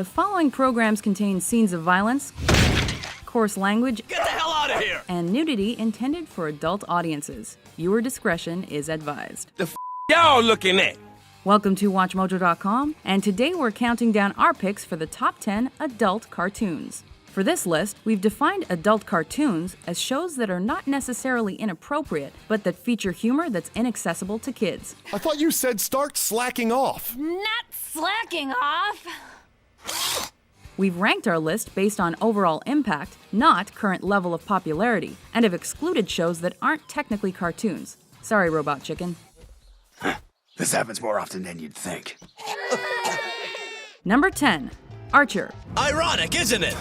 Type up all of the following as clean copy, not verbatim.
following programs contain scenes of violence, coarse language, Get the hell out of here! and nudity intended for adult audiences. Viewer discretion is advised. The y'all looking at? Welcome to WatchMojo.com, and today we're counting down our picks for the top 10 adult cartoons. For this list, we've defined adult cartoons as shows that are not necessarily inappropriate, but that feature humor that's inaccessible to kids. I thought you said start slacking off. Not slacking off. We've ranked our list based on overall impact, not current level of popularity, and have excluded shows that aren't technically cartoons. Sorry, Robot Chicken. This happens more often than you'd think. Number 10, Archer. Ironic, isn't it?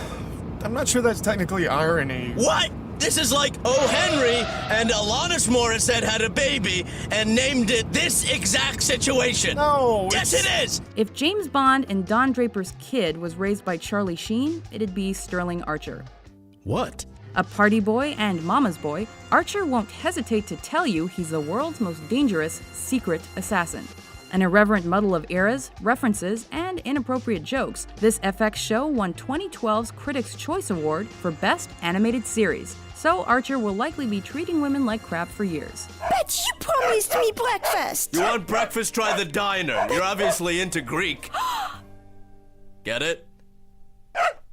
I'm not sure that's technically irony. What? This is like O. Henry and Alanis Morissette had a baby and named it this exact situation. No, Yes, it is! If James Bond and Don Draper's kid was raised by Charlie Sheen, it'd be Sterling Archer. What? A party boy and mama's boy, Archer won't hesitate to tell you he's the world's most dangerous secret assassin. An irreverent muddle of eras, references, and inappropriate jokes, this FX show won 2012's Critics' Choice Award for Best Animated Series, so Archer will likely be treating women like crap for years. But you promised me breakfast. You want breakfast? Try the diner. You're obviously into Greek. Get it?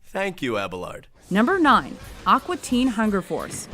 Thank you, Abelard. Number 9, Aqua Teen Hunger Force.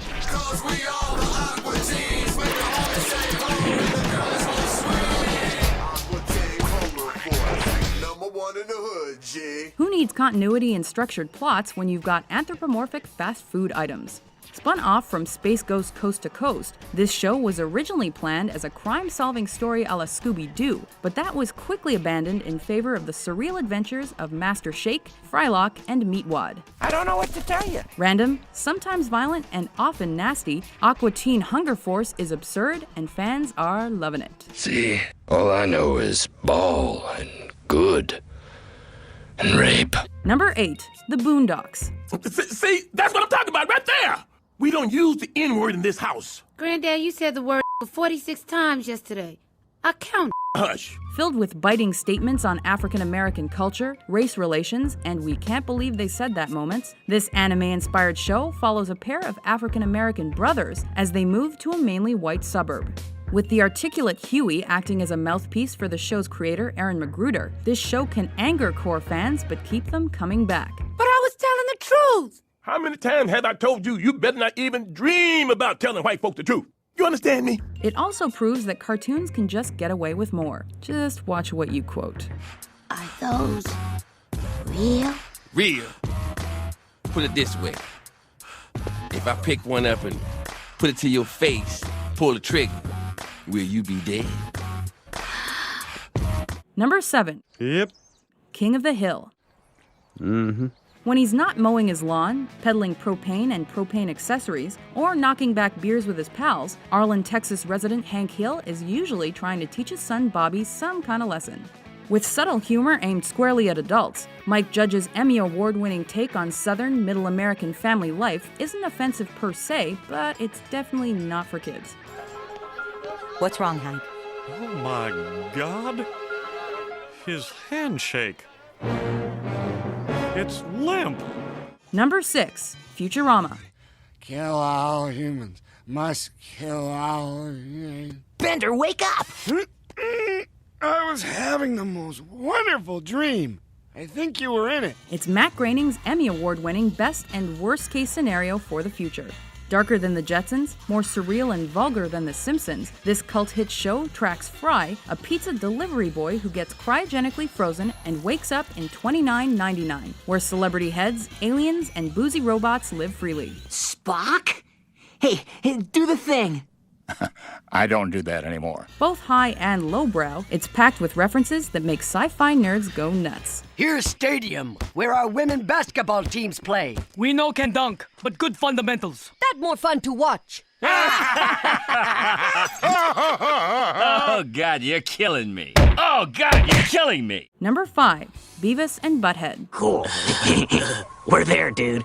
Who needs continuity and structured plots when you've got anthropomorphic fast food items? Spun off from Space Ghost Coast to Coast, this show was originally planned as a crime-solving story a la Scooby-Doo, but that was quickly abandoned in favor of the surreal adventures of Master Shake, Frylock, and Meatwad. I don't know what to tell you. Random, sometimes violent, and often nasty, Aqua Teen Hunger Force is absurd, and fans are loving it. See, all I know is ball and good and rape. Number 8, The Boondocks. See, that's what I'm talking about right there. We don't use the N-word in this house. Granddad, you said the word 46 times yesterday. I counted. Hush. Filled with biting statements on African American culture, race relations, and we can't believe they said that moments, this anime-inspired show follows a pair of African American brothers as they move to a mainly white suburb. With the articulate Huey acting as a mouthpiece for the show's creator, Aaron McGruder, this show can anger core fans but keep them coming back. But I was telling the truth. How many times have I told you you better not even dream about telling white folk the truth? You understand me? It also proves that cartoons can just get away with more. Just watch what you quote. Are those real? Real. Put it this way. If I pick one up and put it to your face, pull the trigger, will you be dead? Number 7. Yep. King of the Hill. When he's not mowing his lawn, peddling propane and propane accessories, or knocking back beers with his pals, Arlen, Texas resident Hank Hill is usually trying to teach his son Bobby some kind of lesson. With subtle humor aimed squarely at adults, Mike Judge's Emmy Award-winning take on Southern Middle American family life isn't offensive per se, but it's definitely not for kids. What's wrong, Hank? Oh my God. His handshake. It's limp. Number 6, Futurama. Kill all humans. Must kill all humans. Bender, wake up! I was having the most wonderful dream. I think you were in it. It's Matt Groening's Emmy Award-winning best and worst case scenario for the future. Darker than the Jetsons, more surreal and vulgar than the Simpsons, this cult hit show tracks Fry, a pizza delivery boy who gets cryogenically frozen and wakes up in $29.99, where celebrity heads, aliens, and boozy robots live freely. Spock? Hey, do the thing. I don't do that anymore. Both high and lowbrow, it's packed with references that make sci-fi nerds go nuts. Here's Stadium, where our women basketball teams play. We know can dunk, but good fundamentals. That more fun to watch. Oh, God, you're killing me. Oh, God, you're killing me. Number 5, Beavis and Butthead. Cool. We're there, dude.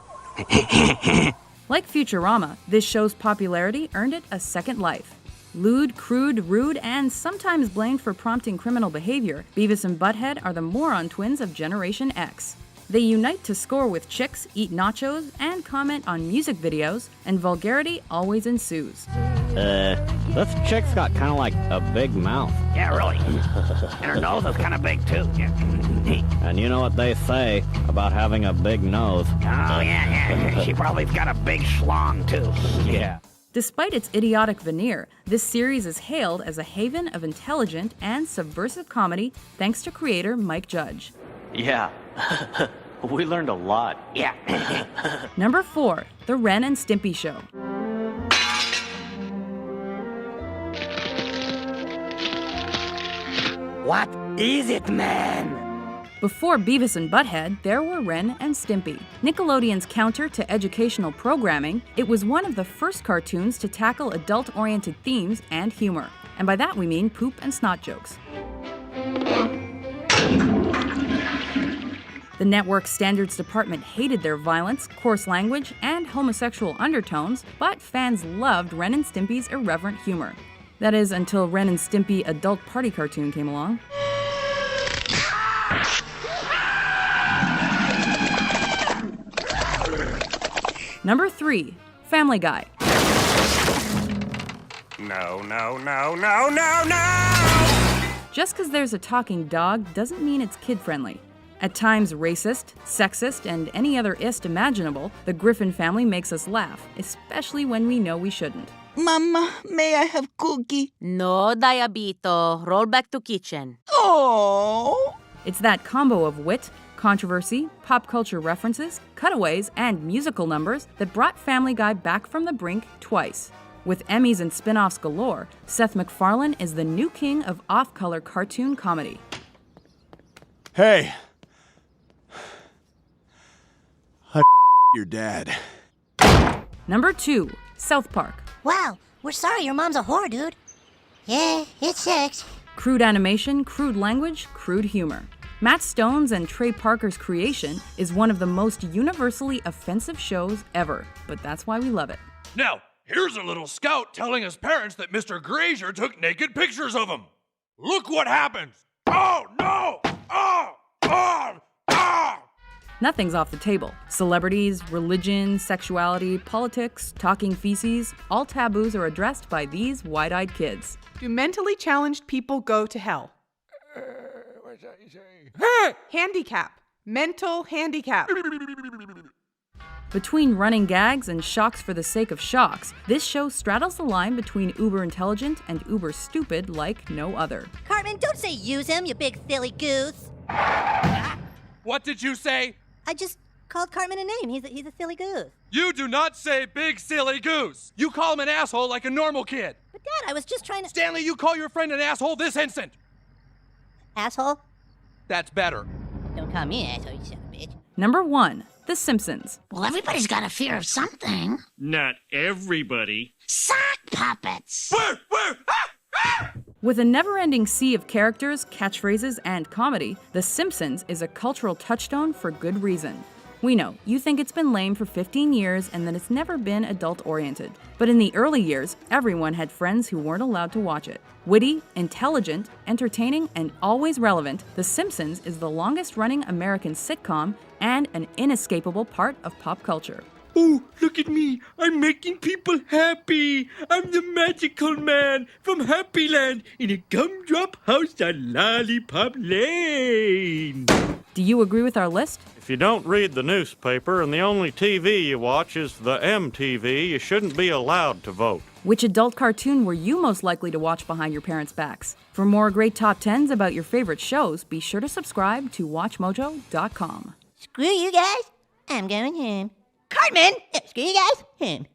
Like Futurama, this show's popularity earned it a second life. Lewd, crude, rude, and sometimes blamed for prompting criminal behavior, Beavis and Butthead are the moron twins of Generation X. They unite to score with chicks, eat nachos, and comment on music videos, and vulgarity always ensues. This chick's got kind of like a big mouth. Yeah, really. And her nose is kind of big, too. And you know what they say about having a big nose. Oh, yeah. She probably's got a big schlong, too. Yeah. Despite its idiotic veneer, this series is hailed as a haven of intelligent and subversive comedy thanks to creator Mike Judge. Yeah. We learned a lot. Yeah. Number 4, The Ren and Stimpy Show. What is it, man? Before Beavis and Butthead, there were Ren and Stimpy. Nickelodeon's counter to educational programming, it was one of the first cartoons to tackle adult-oriented themes and humor. And by that we mean poop and snot jokes. The network's standards department hated their violence, coarse language, and homosexual undertones, but fans loved Ren and Stimpy's irreverent humor. That is, until Ren and Stimpy adult party cartoon came along. Number 3, Family Guy. No. Just because there's a talking dog doesn't mean it's kid-friendly. At times racist, sexist, and any other ist imaginable, the Griffin family makes us laugh, especially when we know we shouldn't. Mama, may I have cookie? No, Diabito. Roll back to kitchen. Oh! It's that combo of wit, controversy, pop culture references, cutaways, and musical numbers that brought Family Guy back from the brink twice. With Emmys and spin-offs galore, Seth MacFarlane is the new king of off-color cartoon comedy. Hey. I your dad. Number 2, South Park. Wow, we're sorry your mom's a whore, dude. Yeah, it sucks. Crude animation, crude language, crude humor. Matt Stone's and Trey Parker's creation is one of the most universally offensive shows ever, but that's why we love it. Now, here's a little scout telling his parents that Mr. Grazier took naked pictures of him. Look what happens. Oh, no! Oh! Oh! Oh! Nothing's off the table. Celebrities, religion, sexuality, politics, talking feces, all taboos are addressed by these wide-eyed kids. Do mentally challenged people go to hell? What's that you say? Handicap. Mental handicap. Between running gags and shocks for the sake of shocks, this show straddles the line between uber-intelligent and uber-stupid like no other. Cartman, don't say use him, you big silly goose. What did you say? I just called Cartman a name. He's a silly goose. You do not say big silly goose. You call him an asshole like a normal kid. But Dad, I was just trying to... Stanley, you call your friend an asshole this instant. Asshole? That's better. Don't call me an asshole, you son of a bitch. Number 1, The Simpsons. Well, everybody's got a fear of something. Not everybody. Sock puppets. With a never-ending sea of characters, catchphrases, and comedy, The Simpsons is a cultural touchstone for good reason. We know, you think it's been lame for 15 years and that it's never been adult-oriented. But in the early years, everyone had friends who weren't allowed to watch it. Witty, intelligent, entertaining, and always relevant, The Simpsons is the longest-running American sitcom and an inescapable part of pop culture. Oh, look at me. I'm making people happy. I'm the magical man from Happy Land in a gumdrop house on Lollipop Lane. Do you agree with our list? If you don't read the newspaper and the only TV you watch is the MTV, you shouldn't be allowed to vote. Which adult cartoon were you most likely to watch behind your parents' backs? For more great top 10s about your favorite shows, be sure to subscribe to WatchMojo.com. Screw you guys. I'm going home. Cartman! Screw you guys. Home.